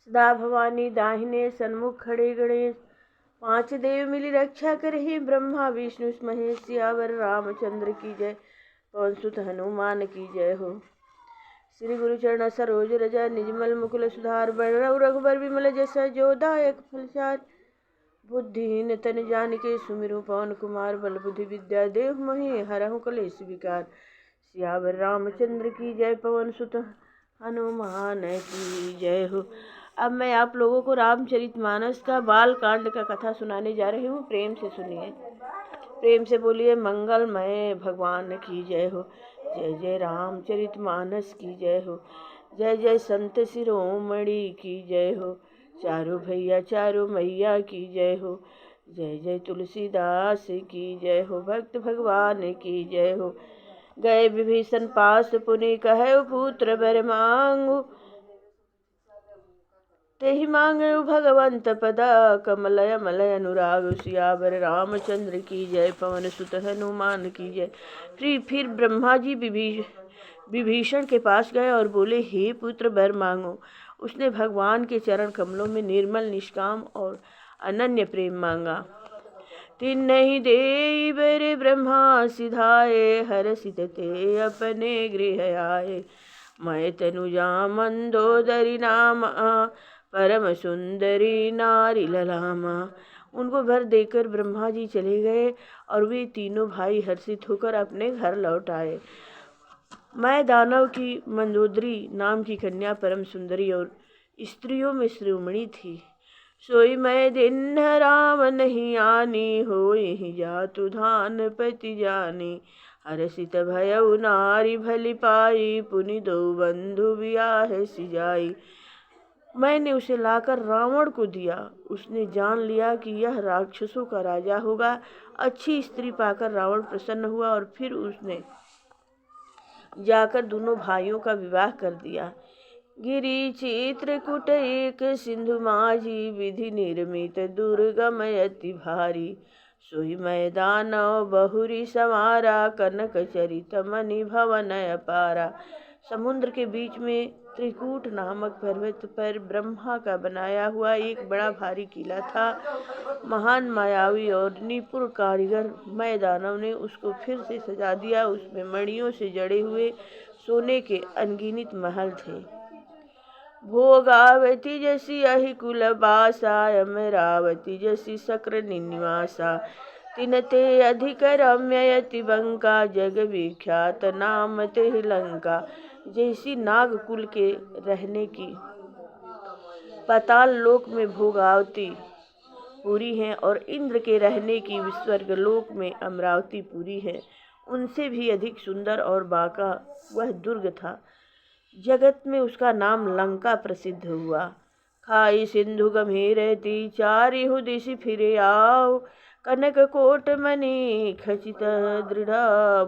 सदा भवानी दाहिने सन्मुख खड़े गणेश, पांच देव मिली रक्षा करहि, ब्रह्मा विष्णु महेश। सियावर रामचंद्र की जय, पवन सुत हनुमान की जय हो। श्री गुरु चरण सरोज रज निजमल मुकुल सुधार, बरनउँ रघुबर विमल जस, जो दायक फलचार। बुद्धिहीन तन जानिके सुमिरु पवन कुमार, बल बुद्धि विद्या देहु मोहि हरहु कलेश विकार। सियावर रामचंद्र की जय, पवन सुत हनुमान की जय हो। अब मैं आप लोगों को रामचरितमानस का बाल कांड का कथा सुनाने जा रही हूँ। प्रेम से सुनिए, प्रेम से बोलिए मंगलमय भगवान की जय हो। जय जय रामचरितमानस की जय हो। जय जय संत शिरोमणि की जय हो। चारों भैया चारों मैया की जय हो। जय जय तुलसीदास की जय हो। भक्त भगवान की जय हो। गए विभीषण पास पुनि, कहे पुत्र वर मांगु। तेहि मांगेउ भगवंत पदा, कमलय मलय अनुराग। सियावर रामचंद्र की जय, पवन सुत हनुमान की जय। फिर ब्रह्मा जी विभीषण के पास गए और बोले, हे पुत्र वर मांगो। उसने भगवान के चरण कमलों में निर्मल निष्काम और अनन्य प्रेम मांगा। तिन्हि देई बर ब्रह्मा सिधाए, हरषित ते अपने गृह आए। मैं तनुजा मंदोदरी नामा, परम सुंदरी नारी ललामा। उनको वर देकर ब्रह्मा जी चले गए और वे तीनों भाई हर्षित होकर अपने घर लौट आए। मैं दानव की मंदोदरी नाम की कन्या परम सुंदरी और स्त्रियों में शिरोमणि थी। सोई मैं दिन राम नहीं आनी, होई जातु धान पति जानी। हरषित भयउ नारी भली पाई, पुनि दो बंधु बियाह सिजाई। मैंने उसे लाकर रावण को दिया। उसने जान लिया कि यह राक्षसों का राजा होगा। अच्छी स्त्री पाकर रावण प्रसन्न हुआ और फिर उसने जाकर दोनों भाइयों का विवाह कर दिया। गिरि चित्रकूट एक सिंधु माझी, विधि निर्मित दुर्गम अति भारी। सोई मैं दानव बहुरी समारा, कनक चरित मणि भवन अपारा। समुद्र के बीच में त्रिकूट नामक पर्वत पर ब्रह्मा का बनाया हुआ एक बड़ा भारी किला था। महान मायावी और निपुण कारीगर मैं दानव ने उसको फिर से सजा दिया। उसमें मणियों से जड़े हुए सोने के अनगिनत महल थे। भोगावती जैसी अहि कुल बासा, अमरावती जैसी शक्र निवासा। तिनते अधिक रम्य अति बंका, जग विख्यात नाम तेहि लंका। जैसी नागकुल के रहने की पाताल लोक में भोगावती पूरी है और इंद्र के रहने की स्वर्ग लोक में अमरावती पूरी है, उनसे भी अधिक सुंदर और बाका वह दुर्ग था। जगत में उसका नाम लंका प्रसिद्ध हुआ। खाई सिंधु गंभीरती, चारिहु दिशि फिरे आओ। कनक कोट मणि खचित दृढ़,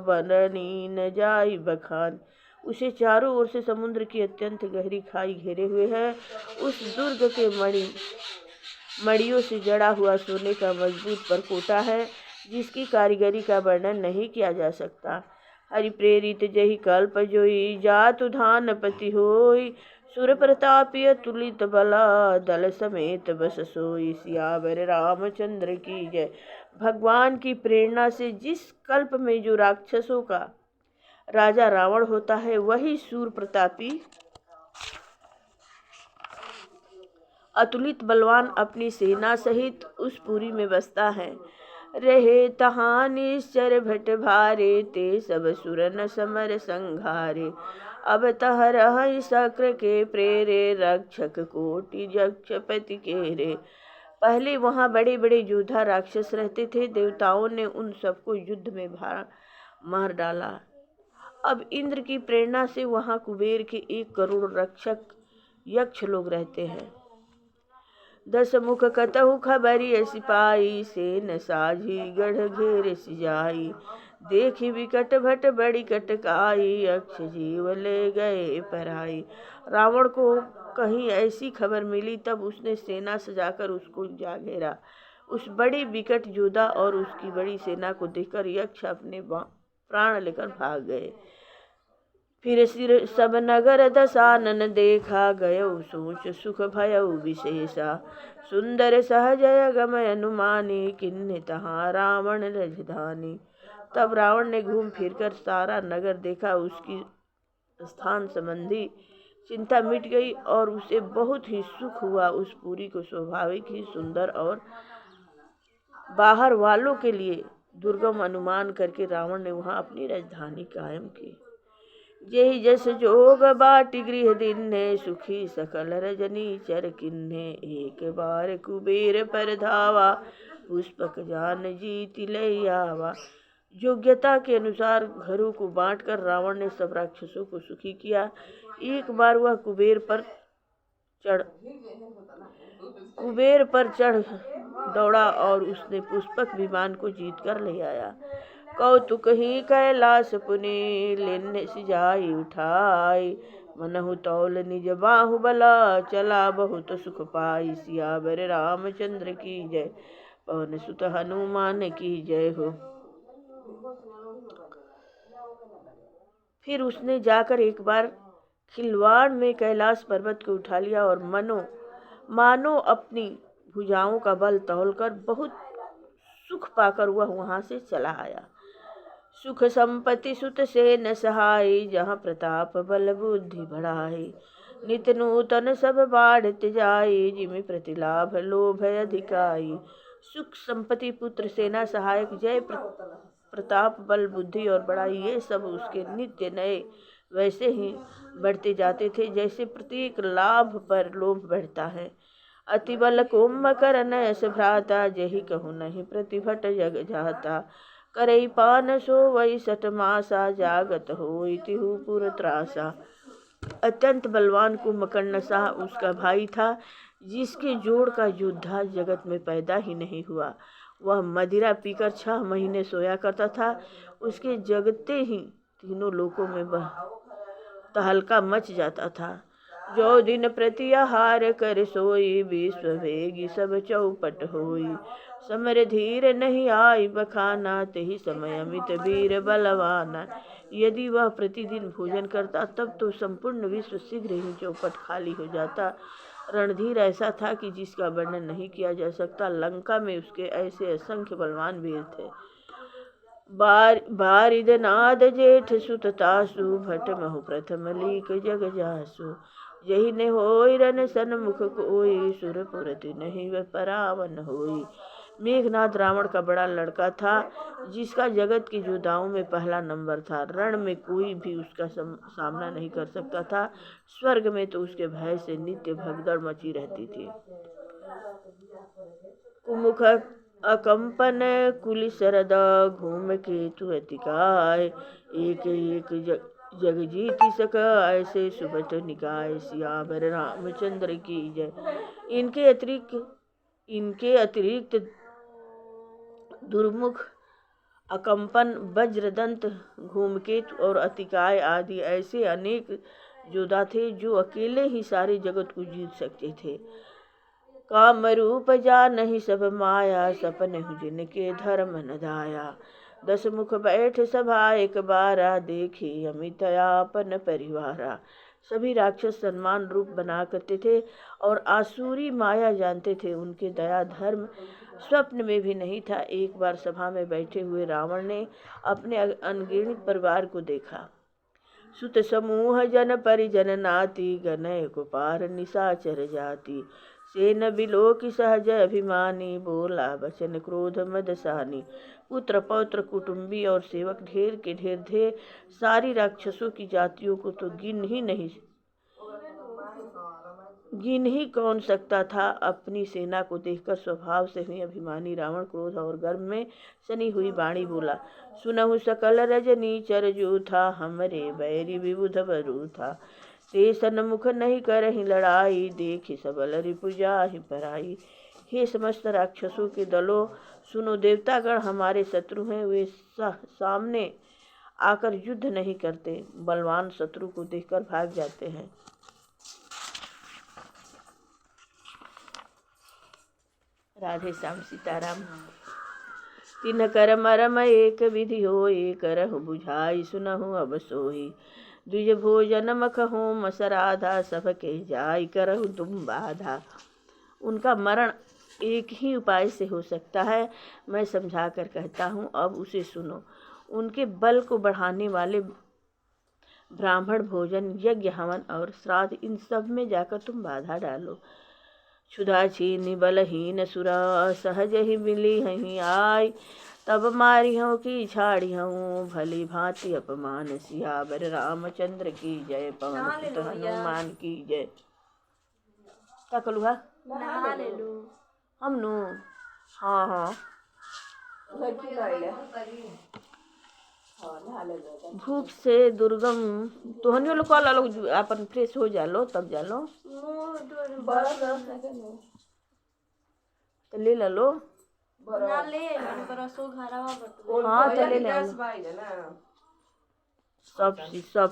बननी न जाई बखान। उसे चारों ओर से समुद्र की अत्यंत गहरी खाई घेरे हुए है। उस दुर्ग के मणियों से जड़ा हुआ सोने का मजबूत परकोटा है, जिसकी कारीगरी का वर्णन नहीं किया जा सकता। हरि प्रेरित जहि कल्प जोई, जातु धान पति होई। सुर प्रतापी अतुलित बला, दल समेत बस सोई। सियावर रामचंद्र की जय। भगवान की प्रेरणा से जिस कल्प में जो राक्षसों का राजा रावण होता है, वही सूर प्रतापी अतुलित बलवान अपनी सेना सहित उस पुरी में बसता है। रहे तहाँ निश्चर भट भारे, ते सब सुरन समर संघारे। अब तह रहि शक्र के प्रेरे, रक्षक कोटि जक्षपति केरे। पहले वहाँ बड़े बड़े योद्धा राक्षस रहते थे। देवताओं ने उन सबको युद्ध में मार डाला। अब इंद्र की प्रेरणा से वहाँ कुबेर के 1 करोड़ रक्षक यक्ष लोग रहते हैं। 10 मुख कतहु खबरिय सिपाही, सेन साझी गढ़ घेर सिजाई। देखी विकट भट बड़ी कटकाई, यक्ष जीव ले गए पराई। रावण को कहीं ऐसी खबर मिली, तब उसने सेना सजाकर उसको जा घेरा। उस बड़ी विकट योद्धा और उसकी बड़ी सेना को देखकर यक्ष अपने प्राण लेकर भाग गए। फिर सिर सब नगर दसानन देखा गयो सोच सुख भयउ विशेषा। सुंदर सहजय गमय अनुमानी किन्ने तहाँ रावण रजधानी। तब रावण ने घूम फिरकर सारा नगर देखा। उसकी स्थान संबंधी चिंता मिट गई और उसे बहुत ही सुख हुआ। उस पुरी को स्वाभाविक ही सुंदर और बाहर वालों के लिए दुर्गम अनुमान करके रावण ने वहां अपनी राजधानी कायम की। जेहि जस जोग बाटी गृह दिन्हे सुखी सकल रजनी चर किन्हे। एक बार कुबेर पर धावा पुष्पक जान जीति लय आवा। योग्यता के अनुसार घरों को बांटकर रावण ने सब राक्षसों को सुखी किया। एक बार वह कुबेर पर चढ़ दौड़ा और उसने पुष्पक विमान को जीत कर ले आया। कौतुक ही कैलाश पुनि लेने सिजाई उठाई। मनहु तौल निज बाहुबला चला बहुत सुख पाई। सियावर रामचंद्र की जय पवन सुत हनुमान की जय हो। फिर उसने जाकर एक बार खिलवाड़ में कैलाश पर्वत को उठा लिया और मानो अपनी भुजाओं का बल तौलकर बहुत सुख पाकर वह वहां से चला आया। सुख संपत्ति सुत से न सहाय जहाँ प्रताप बल बुद्धि बढ़ाई। नित नूतन सब बाढ़त जाई जिमि प्रतिलाभ लोभ अधिकाई। सुख संपत्ति पुत्र सेना सहायक जय प्रताप बल बुद्धि और बड़ाई ये सब उसके नित्य नए वैसे ही बढ़ते जाते थे जैसे प्रत्येक लाभ पर लोभ बढ़ता है। अति बल कुंभकर नयस भ्राता जहि कहूँ नहीं प्रतिभट जग जाता। करई पान सो वही सठ मासा जागत होई तिहु पुर त्रासा। अत्यंत बलवान कुंभकर्ण सा उसका भाई था जिसके जोड़ का योद्धा जगत में पैदा ही नहीं हुआ। वह मदिरा पीकर 6 महीने सोया करता था। उसके जगते ही तीनों लोकों में वह तहलका मच जाता था। जो दिन प्रति आहार कर सोई विश्व वेगी सब चौपट होई। समर धीर नहीं आई बखाना तेहि समय अमित वीर बलवाना। यदि वह प्रतिदिन भोजन करता तब तो संपूर्ण विश्व शीघ्र ही चौपट खाली हो जाता। रणधीर ऐसा था कि जिसका वर्णन नहीं किया जा सकता। लंका में उसके ऐसे असंख्य बलवान वीर थे। बारिद नाद जेठ सुततासु भट महु प्रथम लीक जग जासु। यही ने होई रन सन्मुख कोई सुरपुरति नहीं वह परावन होई। मेघनाद रावण का बड़ा लड़का था जिसका जगत की योद्धाओं में पहला नंबर था। रण में कोई भी उसका सामना नहीं कर सकता था। स्वर्ग में तो उसके भय से नित्य भगदड़ मची रहती थी। कुमुख अकंपन कुल शरद घूम केतु अतिकाय। एक एक जग जीति सक ऐसे सुबत निकाय। सियावर रामचंद्र की जय। इनके अतिरिक्त दुर्मुख अकंपन वज्रदंत धूमकेतु और अतिकाय आदि ऐसे अनेक योद्धा थे जो अकेले ही सारे जगत को जीत सकते थे। काम रूप जानहि सब माया सपन जिनके धर्म न धाया। 10 मुख बैठ सभा एक बारा देखी अमित आपन परिवारा। सभी राक्षस सम्मान रूप बना करते थे और आसुरी माया जानते थे। उनके दया धर्म स्वप्न में भी नहीं था। एक बार सभा में बैठे हुए रावण ने अपने अनगिनत परिवार को देखा। सुत समूह जन परिजन नाती गनय कुपार निशाचर जाति। सेन बिलो की सहज अभिमानी बोला वचन क्रोध मदसानी। पुत्र पौत्र कुटुंबी और सेवक ढेर के ढेर थे। सारी राक्षसों की जातियों को तो गिन ही कौन सकता था। अपनी सेना को देखकर स्वभाव से ही अभिमानी रावण क्रोध और गर्व में सनी हुई वाणी बोला। सुनहु सकल रजनी चर जो था हमरे बैरी विबुध बरू था। ते सन्मुख नहीं करहि लड़ाई देखि सबल रिपुजा ही पराई। हे समस्त राक्षसों के दलों सुनो, देवतागण हमारे शत्रु हैं। वे सामने आकर युद्ध नहीं करते, बलवान शत्रु को देखकर भाग जाते हैं। राधे श्याम सीताराम। तिन कर मरम एक विधि होई करहु बुझाई सुनहु अब सोई। द्विज भोजन मख हो मसराधा, सबके जाय करहु तुम बाधा। उनका मरण एक ही उपाय से हो सकता है, मैं समझा कर कहता हूँ, अब उसे सुनो। उनके बल को बढ़ाने वाले ब्राह्मण भोजन, यज्ञ, हवन और श्राद्ध, इन सब में जाकर तुम बाधा डालो। क्षुधा छीनि बलहीन सुरा, सहज ही मिली हहीं आय। तब मारी हूँ की छाड़ी हूँ, भली भांति अपमान। सियावर रामचंद्र की जय, पवन सुत हनुमान की जय। क्या कलुहा हम नु? हाँ हाँ धूप से दुर्गम तोहनियो लोग कॉल लो, अपन फ्रेश हो जा लो तब जा लो, तो ले लो। हाँ तो ले लो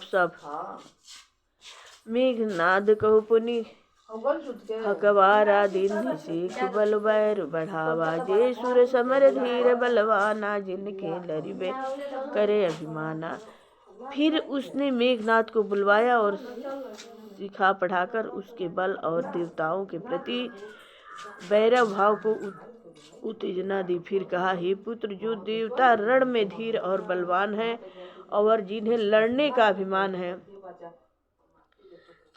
सब। मेघनाद कहु पुनि हकवारा, दिन सीख बल बैर बढ़ावा। जे सुर समर धीर बलवाना, जिनके लरिबे करे अभिमाना। फिर उसने मेघनाद को बुलवाया और सिखा पढ़ाकर उसके बल और देवताओं के प्रति वैरव भाव को उत्तेजना दी। फिर कहा, हे पुत्र, जो देवता रण में धीर और बलवान है और जिन्हें लड़ने का अभिमान है,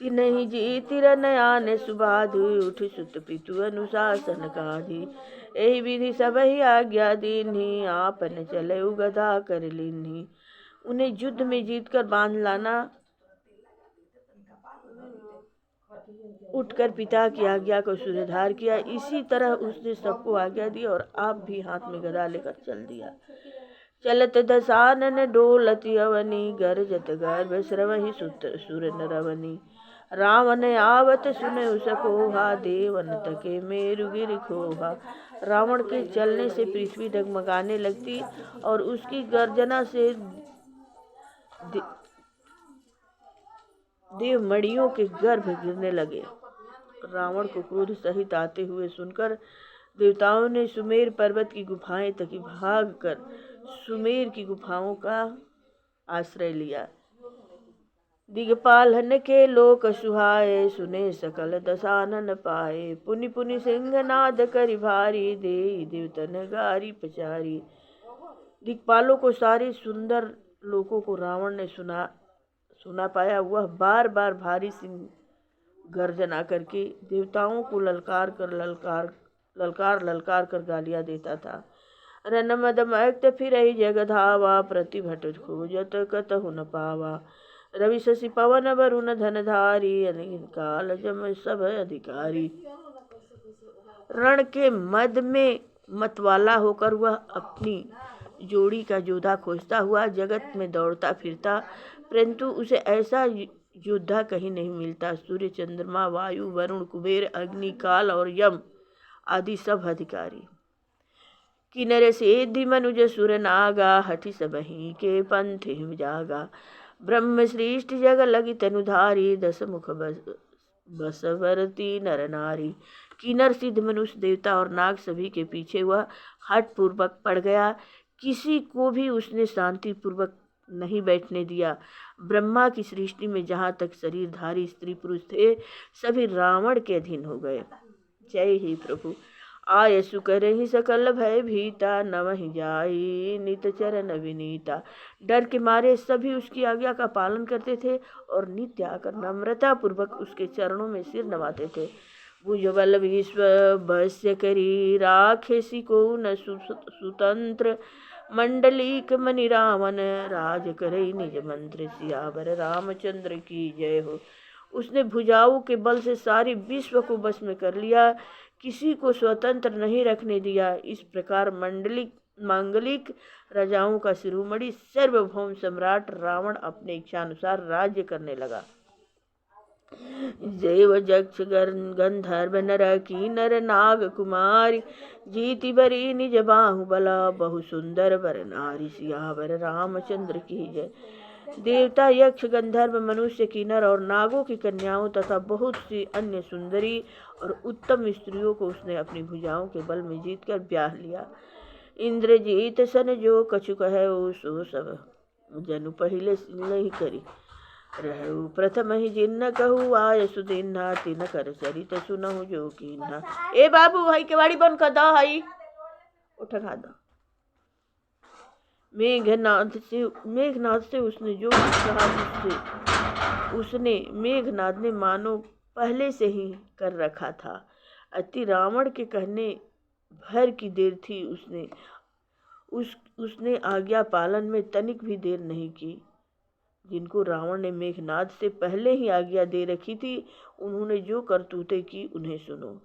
तिन्हि जीतिर नयान सुबाधु। उठ सुत पितु अनुशासन काधी, एहि विधि सबहि आज्ञा दीन्हि। आपन चले गदा कर लीन्हि। उन्हें युद्ध में जीतकर बांध लाना। उठकर पिता की आज्ञा को सुधार किया। इसी तरह उसने सबको आज्ञा दी और आप भी हाथ में गदा लेकर चल दिया। चलत दसानन डोलति अवनी, गरजत गर्भ स्रवहि सुर नरवनी। रावण आवत सुने उसकोहा, देवन तके मेरु गिरि खोहा। रावण के चलने से पृथ्वी डगमगाने लगती और उसकी गर्जना से देवमणियों के गर्भ गिरने लगे। रावण को क्रोध सहित आते हुए सुनकर देवताओं ने सुमेर पर्वत की गुफाएं तक भागकर सुमेर की गुफाओं का आश्रय लिया। दिगपालन के लोक सुहाए, सुने सकल दसानन पाए। पुनि पुनि सिंहनाद करि भारी, देई देवतन गारी पचारी। दिक्पालों को सारे सुंदर लोकों को रावण ने सुना पाया। वह बार बार भारी सिंह गर्जना करके देवताओं को ललकार कर गालियां देता था। रन मद मक्त फिरहि जग धावा, प्रतिभट खोजत कतहु न पावा। रवि शशि पवन वरुण धनधारी, अनगिन काल जम सब अधिकारी। रण के मद में मतवाला होकर वह अपनी जोड़ी का योद्धा खोजता हुआ जगत में दौड़ता फिरता, परंतु उसे ऐसा योद्धा कहीं नहीं मिलता। सूर्य, चंद्रमा, वायु, वरुण, कुबेर, अग्नि, काल और यम आदि सब अधिकारी। किन्नर सिद्धि मनुज सुर नागा, हठि सबहि के पंथ हिम जागा। ब्रह्म सृष्टि जग लगी तनुधारी, दस मुख बसवरती नर नारी। किन्नर सिद्ध मनुष्य, देवता और नाग सभी के पीछे वह हठ पूर्वक पड़ गया। किसी को भी उसने शांति पूर्वक नहीं बैठने दिया। ब्रह्मा की सृष्टि में जहाँ तक शरीरधारी स्त्री पुरुष थे, सभी रावण के अधीन हो गए। जय ही प्रभु। आय सुकर ही सकल भय भीता, नवहि जाई नित चरण विनीता। डर के मारे सभी उसकी आज्ञा का पालन करते थे और नित्य आकर नम्रता पूर्वक उसके चरणों में सिर नवाते थे। भुजबल विश्व बस्य करी, राखेसी को न सुतंत्र। मंडलीक मणि रावण, राज करे निज मंत्र। सियावर रामचंद्र की जय हो। उसने भुजाओं के बल से सारे विश्व को बस में कर लिया, किसी को स्वतंत्र नहीं रखने दिया। इस प्रकार मांगलिक राजाओं का शिरोमणि सर्वभौम सम्राट रावण अपने इच्छानुसार राज्य करने लगा। देव जक्ष गंधर्व नर किन्नर नाग कुमारी, जीति बरी निज बाहुबला, बहु सुंदर वर नारी। सियावर रामचंद्र की जय। देवता, यक्ष, गंधर्व, मनुष्य, किन्नर और नागों की कन्याओं तथा बहुत सी अन्य सुंदरी और उत्तम स्त्रियों को उसने अपनी भुजाओं के बल में जीतकर ब्याह लिया। इंद्रजीत सन जो कछु कहे, सो सब जनु पहिले नहीं करी। रहु प्रथम ही जिन्न कहू आय सुदिन्हा तिन कर चरित सुनहु जो कीन्हा। ए बाबू भाई केवाड़ी बंद कर दो हई उठा दो। मेघनाद से उसने जो कुछ कहा मेघनाद ने मानो पहले से ही कर रखा था। अति रावण के कहने भर की देर थी। उसने आज्ञा पालन में तनिक भी देर नहीं की। जिनको रावण ने मेघनाद से पहले ही आज्ञा दे रखी थी, उन्होंने जो करतूतें की उन्हें सुनो।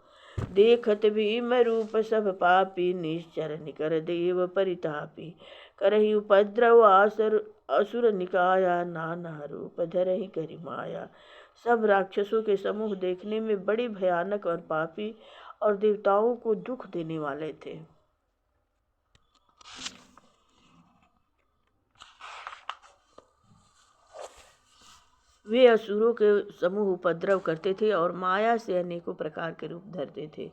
देखत भीम रूप सब पापी, निश्चर निकर देव परितापी। करहि उपद्रव असुर निकाया, नाना रूप धरहि करि माया। सब राक्षसों के समूह देखने में बड़े भयानक और पापी और देवताओं को दुख देने वाले थे। वे असुरों के समूह उपद्रव करते थे और माया से अनेकों प्रकार के रूप धरते थे।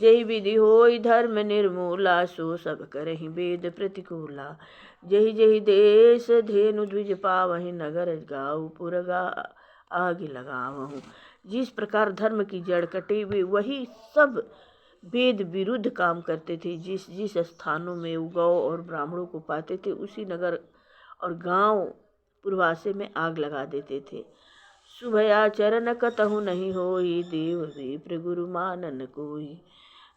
जय विधि होई धर्म निर्मूला, सो सब करहि वेद प्रतिकूला। जहि जहि देश धेनु द्विज पावहि, नगर गाँव पुरगा आग लगावहु। जिस प्रकार धर्म की जड़ कटे वे वही सब वेद विरुद्ध काम करते थे। जिस जिस स्थानों में गौ और ब्राह्मणों को पाते थे उसी नगर और गांव पूर्वासे में आग लगा देते थे। शुभयाचरण कतहु नहीं होई, देव विप्र गुरु मानन कोई।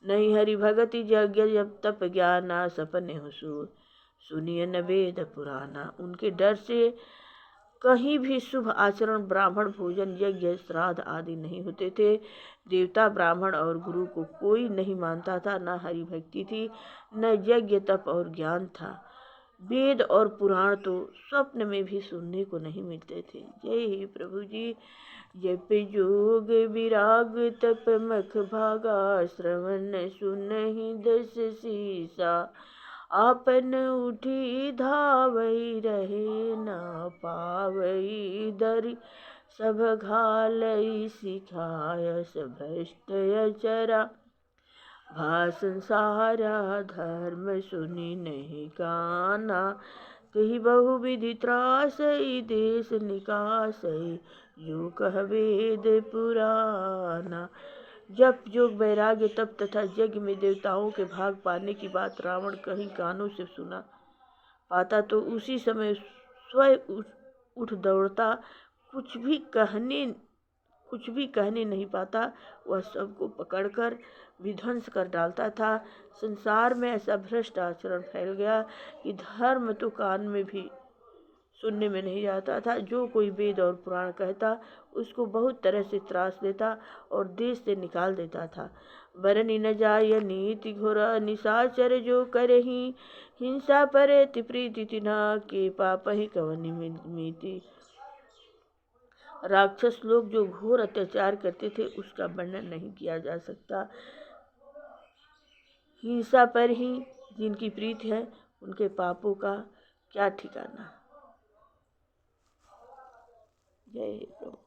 नहीं हरि भगति यज्ञ जब तप ज्ञाना, सपने हुसूर सुनिय न वेद पुराना। उनके डर से कहीं भी शुभ आचरण, ब्राह्मण भोजन, यज्ञ, श्राद्ध आदि नहीं होते थे। देवता, ब्राह्मण और गुरु को कोई नहीं मानता था। न हरि भक्ति थी, न यज्ञ, तप और ज्ञान था। वेद और पुराण तो स्वप्न में भी सुनने को नहीं मिलते थे। जय प्रभु जी। जप जोग विराग तप मख भागा, श्रवण सुनहि दस सीसा। आपन उठी धावई रहे, ना पावई दरि सब घालई सिखाय। भ्रष्ट अचरा भाषण सारा, धर्म सुनी नहीं काना। कही बहु विधि त्रासई, देश निकासई, यो कह वेद पुराना। जप जोग वैराग्य तप तथा यज्ञ में देवताओं के भाग पाने की बात रावण कहीं कानों से सुना पाता तो उसी समय स्वयं उठ दौड़ता। कुछ भी कहने नहीं पाता। वह सबको पकड़कर विध्वंस कर डालता था। संसार में ऐसा भ्रष्ट आचरण फैल गया कि धर्म तो कान में भी सुनने में नहीं आता था। जो कोई वेद और पुराण कहता उसको बहुत तरह से त्रास देता और देश से निकाल देता था। बरनि न जाय नीति घोर, निशाचर जो करहि हिंसा परे प्रीति तिन्हा, के पापहि कवनि मीति। राक्षस लोग जो घोर अत्याचार करते थे उसका वर्णन नहीं किया जा सकता। हिंसा पर ही जिनकी प्रीति है उनके पापों का क्या ठिकाना। जय प्रभु।